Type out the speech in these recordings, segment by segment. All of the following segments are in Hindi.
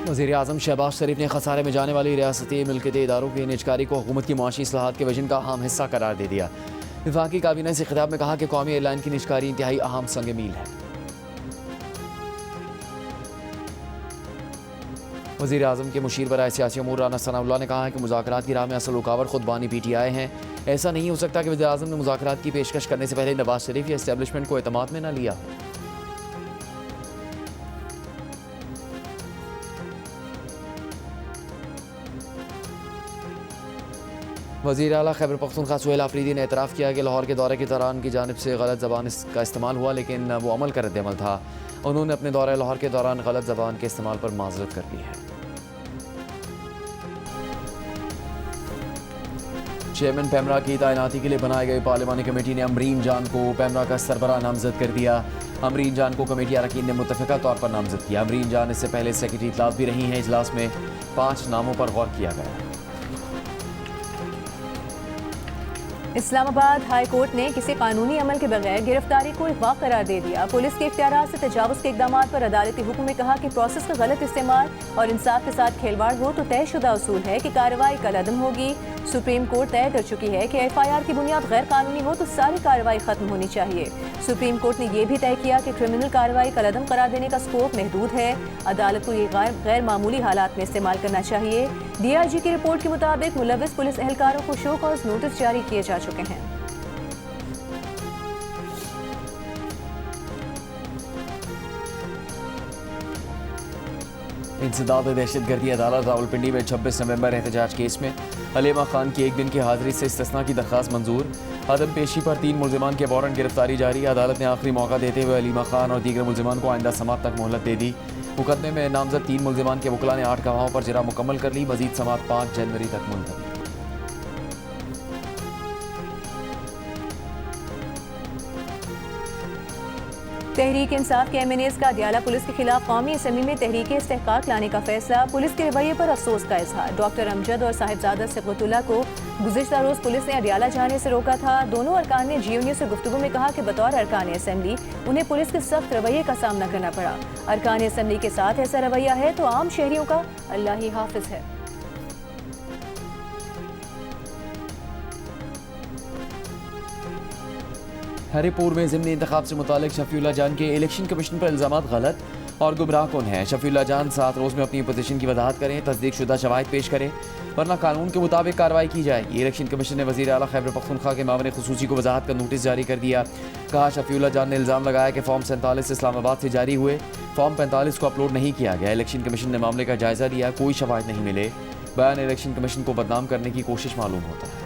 वज़ीर-ए-आज़म शहबाज शरीफ ने खसारे में जाने वाली रियासती मिल्कियती इदारों की निजकारी को हुकूमत की मुआशी इस्लाहात के विजन का अहम हिस्सा करार दे दिया। वफाकी काबीना से खिताब में कहा कि कौमी एयरलाइन की निजकारी इंतहाई अहम संग मील है। वज़ीर-ए-आज़म के मुशीर बराए सियासी अमूर राना सनाउल्लाह ने कहा है कि मुज़ाकरात की राह में असल रुकावट खुद बानी PTI हैं। ऐसा नहीं हो सकता कि वज़ीर-ए-आज़म ने मुज़ाकरात की पेशकश करने से पहले नवाज शरीफ या इस्टेब्लिशमेंट को एतमाद में न लिया हो। वज़ीर आला खैबर पख्तूनख्वा सुहेल आफरीदी ने एतराफ़ किया कि लाहौर के दौरे के दौरान की जानिब से गलत ज़बान का इस्तेमाल हुआ, लेकिन वो अमल का रद्द अमल था। उन्होंने अपने दौरे लाहौर के दौरान गलत ज़बान के इस्तेमाल पर माज़रत कर दी है। चेयरमैन पैमरा की तैनाती के लिए बनाई गई पार्लिमानी कमेटी ने अमरीन जान को पैमरा का सरबराह नामजद कर दिया। अमरीन जान को कमेटी अरकान ने मुत्तफ़िका तौर पर नामजद किया। अमरीन जान इससे पहले सेक्रेटरी इजलास भी रही हैं। इजलास में 5 नामों पर गौर किया गया। इस्लामाबाद हाई कोर्ट ने किसी कानूनी अमल के बगैर गिरफ्तारी को इग़वा करार दे दिया। पुलिस के इख्तियारात से तजावुज़ के इक़दामात पर अदालती हुक्म में कहा कि प्रोसेस का गलत इस्तेमाल और इंसाफ के साथ खेलवाड़ हो तो तयशुदा उसूल है कि कार्रवाई कलअदम होगी। सुप्रीम कोर्ट तय कर चुकी है कि FIR की बुनियाद गैर कानूनी हो तो सारी कार्रवाई खत्म होनी चाहिए। सुप्रीम कोर्ट ने यह भी तय किया कि क्रिमिनल कार्रवाई कलअदम करार देने का स्कोप महदूद है। अदालत को ये गैर मामूली हालात में इस्तेमाल करना चाहिए। DIG की रिपोर्ट के मुताबिक मुलव्विस पुलिस एहलकारों को शो कॉज नोटिस जारी किए जा चुके हैं। इंसदाद दहशतगर्दी अदालत रावलपिंडी में 26 नवंबर एहतजाज केस में हलीमा खान की 1 दिन की हाजिरी से इस्तिस्ना की दरख्वास्त मंजूर। अदम पेशी पर 3 मुल्जिमान के वारंट गिरफ्तारी जारी। अदालत ने आखिरी मौका देते हुए हलीमा खान और दीगर मुल्जिमान को आइंदा समात तक मोहलत दे दी। मुकदमे में नामजद 3 मुल्जिमान के वकला ने 8 गवाहों पर जरा मुकम्मल कर ली। मजीद समात 5 जनवरी तक मुलतवी। तहरीक इंसाफ के MNAs का अडियाला पुलिस के खिलाफ कौमी असम्बली में तहरीक इस्तेहकाक लाने का फैसला। पुलिस के रवैये पर अफसोस का इजहार। डॉक्टर अमजद और साहिबजादा सिबगतुल्लाह को गुज़िश्ता रोज़ पुलिस ने अडियाला जाने से रोका था। दोनों अरकान ने GNU से गुफ्तगू में कहा कि बतौर अरकान असम्बली उन्हें पुलिस के सख्त रवैये का सामना करना पड़ा। अरकान असम्बली के साथ ऐसा रवैया है तो आम शहरियों का अल्लाह ही हाफिज है। हरिपुर में ज़िमनी इंतखाब से मुतालिक शफीउल्लाह जान के इलेक्शन कमीशन पर इल्ज़ामात गलत और गुमराह कौन है। शफीउल्लाह जान 7 रोज़ में अपनी पोजीशन की वजाहत करें, तस्दीक शुदा शवाहिद पेश करें, वरना कानून के मुताबिक कार्रवाई की जाएगी। इलेक्शन कमीशन ने वज़ीर आला खैबर पख्तूनख्वा के मामले खुसूसी को वजाहत का नोटिस जारी कर दिया। कहा शफीउल्लाह जान ने इल्ज़ाम लगाया कि फॉर्म 47 इस्लामाबाद से जारी हुए, फॉर्म 45 को अपलोड नहीं किया गया। इलेक्शन कमीशन ने मामले का जायज़ा लिया, कोई शवाहिद नहीं मिले। बयान इलेक्शन कमीशन को बदनाम करने की कोशिश मालूम होता है।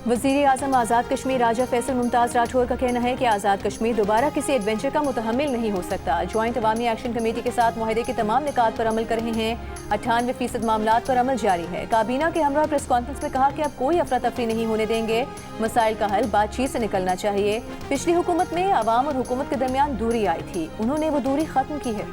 वज़ीर-ए-आज़म आज़ाद कश्मीर राजा फैसल मुमताज़ राठौर का कहना है कि आज़ाद कश्मीर दोबारा किसी एडवेंचर का मुतहम्मिल नहीं हो सकता। ज्वाइंट अवामी एक्शन कमेटी के साथ मुआहदे के तमाम निकात पर अमल कर रहे हैं। 98% मामलात पर अमल जारी है। काबीना के हमरा प्रेस कॉन्फ्रेंस में कहा कि अब कोई अफरा तफरी नहीं होने देंगे। मसाइल का हल बातचीत से निकलना चाहिए। पिछली हुकूमत में अवाम और हुकूमत के दरमियान दूरी आई थी, उन्होंने वो दूरी खत्म की है।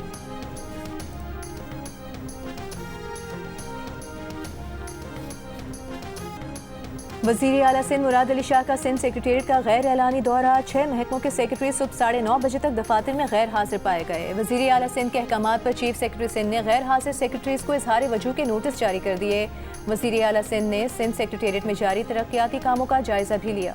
वज़ीर आला सिंध मुराद अली शाह का सिंध सेक्रेटेरिएट का गैर एलानी दौरा। 6 महकमों के सेक्रेटरी सुबह 9:30 बजे तक दफातर में गैर हाजिर पाए गए। वज़ीर आला सिंध के अहकामात पर चीफ सेक्रेटरी सिंध ने गैर हाजिर सेक्रेटरीज को इजहार वजूह के नोटिस जारी कर दिए। वज़ीर आला सिंध ने सिंध सेक्रेटेरिएट में जारी तरक्याती कामों का जायजा भी लिया।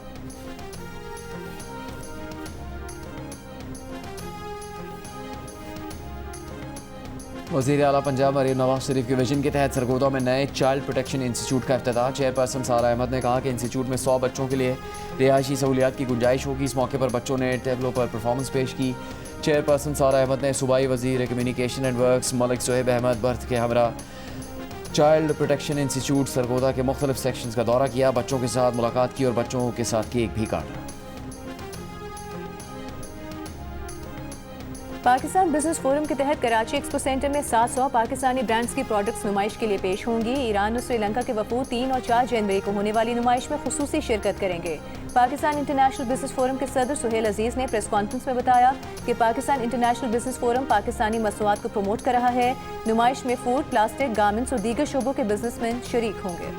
वज़ीर आला पंजाब मरीम नवाज शरीफ के विजन के तहत सरगोदा में नए चाइल्ड प्रोटेक्शन इंस्टीट्यूट का इफ्तिताह। चेयरपर्सन सारा अहमद ने कहा कि इंस्टीट्यूट में 100 बच्चों के लिए रिहायशी सहूलियात की गुंजाइश होगी। इस मौके पर बच्चों ने टेबलों पर परफॉर्मेंस पेश की। चेयरपर्सन सारा अहमद ने सूबाई वज़ीर communication and works Malik Sohaib Ahmad birth के हमरा चाइल्ड प्रोटेक्शन इंस्टीट्यूट सरगोदा के मुख्तलिफ सेक्शंस का दौरा किया, बच्चों के साथ मुलाकात की और बच्चों के साथ केक भी काटा। पाकिस्तान बिजनेस फोरम के तहत कराची एक्सपो सेंटर में 700 पाकिस्तानी ब्रांड्स की प्रोडक्ट्स नुमाइश के लिए पेश होंगी। ईरान और श्रीलंका के वफूद 3 और 4 जनवरी को होने वाली नुमाइश में खुसूसी शिरकत करेंगे। पाकिस्तान इंटरनेशनल बिजनेस फोरम के सदर सुहेल अजीज ने प्रेस कॉन्फ्रेंस में बताया कि Pakistan international business forum Pakistani मसनूआत को प्रमोट कर रहा है। नुमाइश में फूड, प्लास्टिक, गारमेंट्स और दीगर शोबों के बिजनेसमैन शरीक होंगे।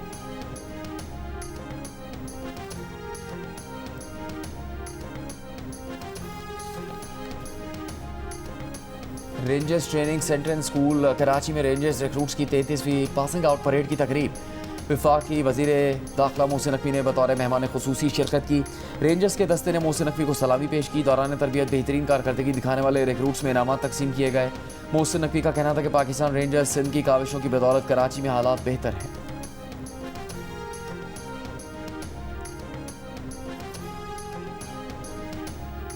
Rangers training centre and school Karachi में रेंजर्स रिक्रूट्स की 33वीं पासिंग आउट परेड की तकरीब वफाकी वज़ीर दाखिला मोहसिन नकवी ने बतौर मेहमान खुसूसी शिरकत की। रेंजर्स के दस्ते ने मोहसिन नकवी को सलामी पेश की। दौरान तरबियत बेहतरीन कारकर्दगी दिखाने वाले रिक्रूट्स में इनामात तकसीम किए गए। मोहसिन नकवी का कहना था कि पाकिस्तान रेंजर्स सिंध की काविशों की बदौलत कराची में हालात बेहतर हैं।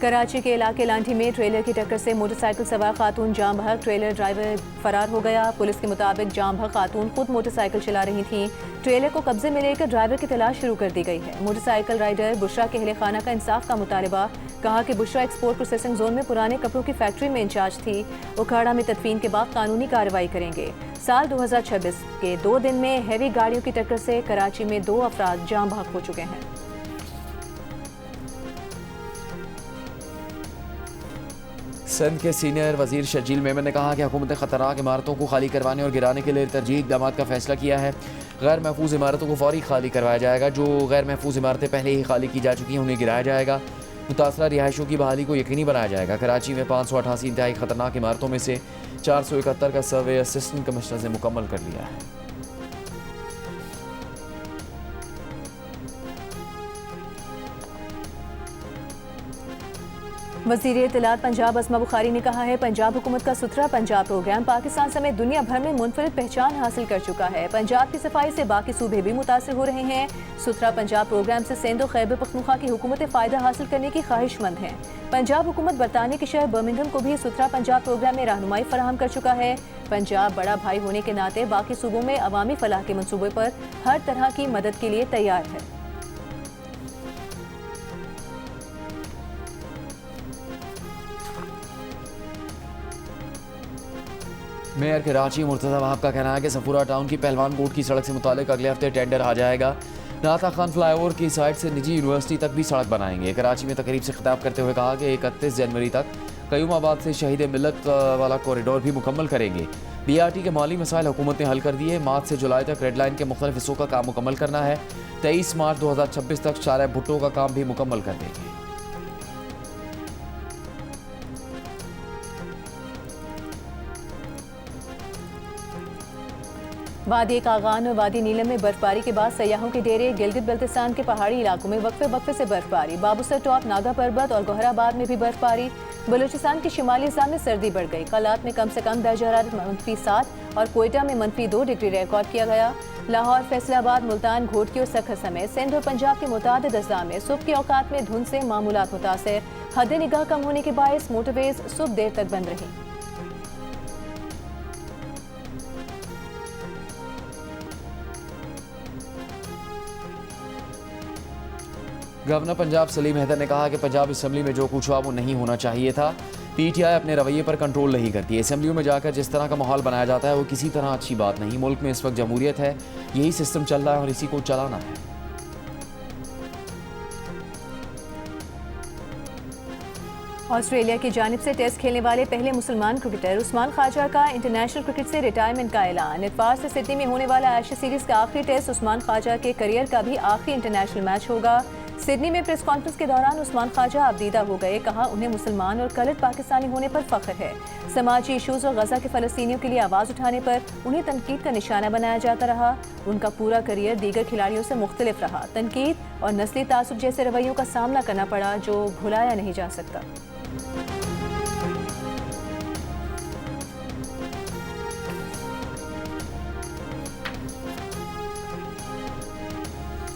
कराची के इलाके लांठी में ट्रेलर की टक्कर से मोटरसाइकिल सवार खातून जाम बहक, ट्रेलर ड्राइवर फरार हो गया। पुलिस के मुताबिक जाम बहक खातून खुद मोटरसाइकिल चला रही थीं। ट्रेलर को कब्जे में लेकर ड्राइवर की तलाश शुरू कर दी गई है। मोटरसाइकिल राइडर बुशरा के अहले खाना का इंसाफ का मुतालबा। कहा कि बुशरा एक्सपोर्ट प्रोसेसिंग जोन में पुराने कपड़ों की फैक्ट्री में इंचार्ज थी। उखाड़ा में तदफीन के बाद कानूनी कार्रवाई करेंगे। साल 2026 के 2 दिन में हैवी गाड़ियों की टक्कर से कराची में 2 अफराद जाम बहक हो चुके हैं। सिंध के सीनियर वजीर शर्जील मेमन ने कहा कि हुकूमत ने खतरनाक इमारतों को खाली करवाने और गिराने के लिए तरजीही इक़दाम का फैसला किया है। गैर महफूज इमारतों को फौरी खाली करवाया जाएगा। जो गैर महफूज इमारतें पहले ही खाली की जा चुकी हैं उन्हें गिराया जाएगा। मुतासरा रिहायशों की बहाली को यकीनी बनाया जाएगा। कराची में 588 इंतहाई खतरनाक इमारतों में से 471 का सर्वे असिस्टेंट कमिश्नर ने मुकम्मल कर लिया है। वज़ीर इत्तलात पंजाब अस्मा बुखारी ने कहा है पंजाब हुकूमत का सुथरा पंजाब प्रोग्राम पाकिस्तान समेत दुनिया भर में मुनफरिद पहचान हासिल कर चुका है। पंजाब की सफाई से बाकी सूबे भी मुतासर हो रहे हैं। सुथरा पंजाब प्रोग्राम से सिंध और खैबर पख्तूनख्वा की हुकूमतें फ़ायदा हासिल करने की ख्वाहिशमंद हैं। पंजाब हुकूमत बरतानिया के शहर बर्मिंघम को भी सुथरा पंजाब प्रोग्राम में रहनुमाई फराहम कर चुका है। पंजाब बड़ा भाई होने के नाते बाकी सूबों में अवामी फलाह के मनसूबे पर हर तरह की मदद के लिए तैयार है। मेयर कराची मुर्तज़ा वहाब का कहना है कि सफूरा टाउन की पहलवान कोट की सड़क से मुतालिक अगले हफ्ते टेंडर आ जाएगा। नाता खान फ्लाईओवर की साइड से निजी यूनिवर्सिटी तक भी सड़क बनाएंगे। कराची में तकरीब से खिताब करते हुए कहा कि 31 जनवरी तक कयूमाबाद से शहीद मिलत वाला कॉरिडोर भी मुकम्मल करेंगे। BRT के माली मसाइल हुकूमत ने हल कर दिए। मार्च से जुलाई तक रेड लाइन के मुख्तलिफ हिस्सों का काम मुकम्मल करना है। 23 मार्च 2026 तक शारा भुट्टो का काम भी मुकम्मल कर देंगे। वादी कागान और वादी नीलम में बर्फबारी के बाद सयाहों के डेरे। गिलगित बल्तिस्तान के पहाड़ी इलाकों में वक्फे से बर्फबारी। बाबूसर टॉप, नागा पर्वत और गोहराबाद में भी बर्फबारी। बलूचिस्तान के शिमाली हिस्सा में सर्दी बढ़ गई। कलात में कम से कम दर्जा हरारत -7 और कोयटा में -2 डिग्री रिकॉर्ड किया गया। लाहौर, फैसलाबाद, मुल्तान, घोटकी और सखर समेत सिंध और पंजाब के मुतादिद अजला में सुबह के औकात में धुंध से मामूलात मुतासिर। हद निगाह कम होने के बायस मोटरवेज सुबह देर तक बंद रही। गवर्नर पंजाब सलीम हैदर ने कहा कि पंजाब असम्बली में जो कुछ हुआ वो नहीं होना चाहिए था। PTI अपने रवैये पर कंट्रोल नहीं करती। असम्बलियों में जाकर जिस तरह का माहौल बनाया जाता है वो किसी तरह अच्छी बात नहीं। मुल्क में इस वक्त जमहूरियत है, यही सिस्टम चल रहा है और इसी को चलाना है। ऑस्ट्रेलिया की जानिब से टेस्ट खेलने वाले पहले मुसलमान क्रिकेटर उस्मान ख्वाजा का इंटरनेशनल क्रिकेट से रिटायरमेंट का ऐलान। इतवार से सिडनी में होने वाला एशिया सीरीज का आखिरी टेस्ट उस्मान ख्वाजा के करियर का भी आखिरी इंटरनेशनल मैच होगा। सिडनी में प्रेस कॉन्फ्रेंस के दौरान उस्मान ख्वाजा आबदीदा हो गए। कहा उन्हें मुसलमान और कलट पाकिस्तानी होने पर फख्र है। समाजी इशूज़ और गजा के फ़लस्तीनियों के लिए आवाज़ उठाने पर उन्हें तनकीद का निशाना बनाया जाता रहा। उनका पूरा करियर दीगर खिलाड़ियों से मुख्तलिफ रहा। तनकीद और नस्ली तासुब जैसे रवैयों का सामना करना पड़ा जो भुलाया नहीं जा सकता।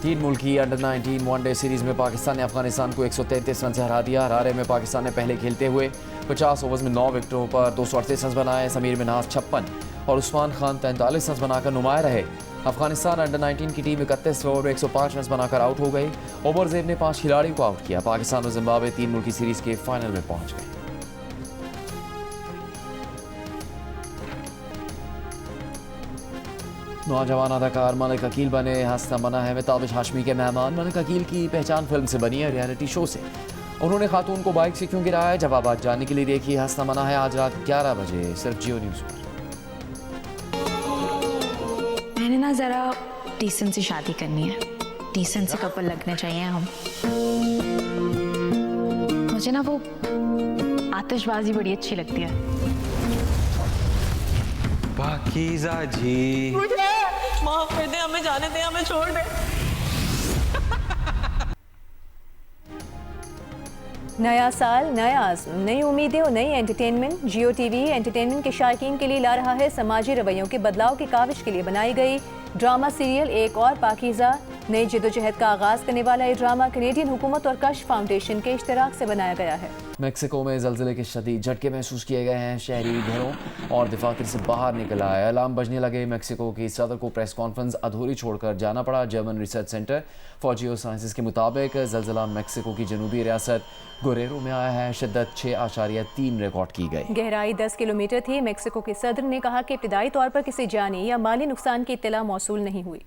तीन मुल्की अंडर-19 वनडे सीरीज में पाकिस्तान ने अफगानिस्तान को 133 रन से हरा दिया। हरारे में पाकिस्तान ने पहले खेलते हुए 50 ओवर्स में 9 विकेटों पर 238 रन बनाए। समीर मिन्हाज 56 और उस्मान खान 43 रन बनाकर नुमाया रहे। अफगानिस्तान अंडर-19 की टीम 31 ओवर में 105 रन बनाकर आउट हो गई। ओवरजेब ने 5 खिलाड़ियों को आउट किया। पाकिस्तान और जिम्बाब्वे 3 मुल्की सीरीज के फाइनल में पहुंच गए। नौजवान अदाकार मलिक अकील बने हस्ना मना है में ताबिश हाशमी के मेहमान। मलिक अकील की पहचान फिल्म से बनी है, रियलिटी शो से। उन्होंने खातून को बाइक से क्यों गिराया, जवाब जानने के लिए देखिए हस्ना मना है आज रात 11 बजे सिर्फ जियो न्यूज़ पर। मैंने ना ज़रा डिसेंट सी शादी करनी है। डिसेंट से कपल लगने चाहिए हम। मुझे ना वो आतिशबाजी बड़ी अच्छी लगती है। पाकीज़ा जी, माफ कर दे, हमें जाने दे, हमें छोड़ दे। नया साल, नया आज़म, नई उम्मीदें और नई एंटरटेनमेंट। जियो टीवी एंटरटेनमेंट के शायकीन के लिए ला रहा है समाजी रवैयों के बदलाव की काविश के लिए बनाई गई ड्रामा सीरियल एक और पाकीज़ा। नई जदोजहद का आगाज करने वाला ये ड्रामा कनेडियन हुकूमत और कश फाउंडेशन के इश्तराक से बनाया गया है। मेक्सिको में ज़लज़ले के शदीद झटके महसूस किए गए हैं। शहरी घरों और दफातर से बाहर निकल आए, अलार्म बजने लगे। मेक्सिको की सदर को प्रेस कॉन्फ्रेंस अधूरी छोड़कर जाना पड़ा। German research centre for Jio sciences के मुताबिक ज़लज़ला मेक्सिको की जनूबी रियासत गुरेरो में आया है। शिद्दत 6.3 रिकॉर्ड की गई। गहराई 10 किलोमीटर थी। मेक्सिको के सदर ने कहा कि इब्तदाई तौर पर किसी जानी या माली नुकसान की इत्तला मौसूल नहीं हुई।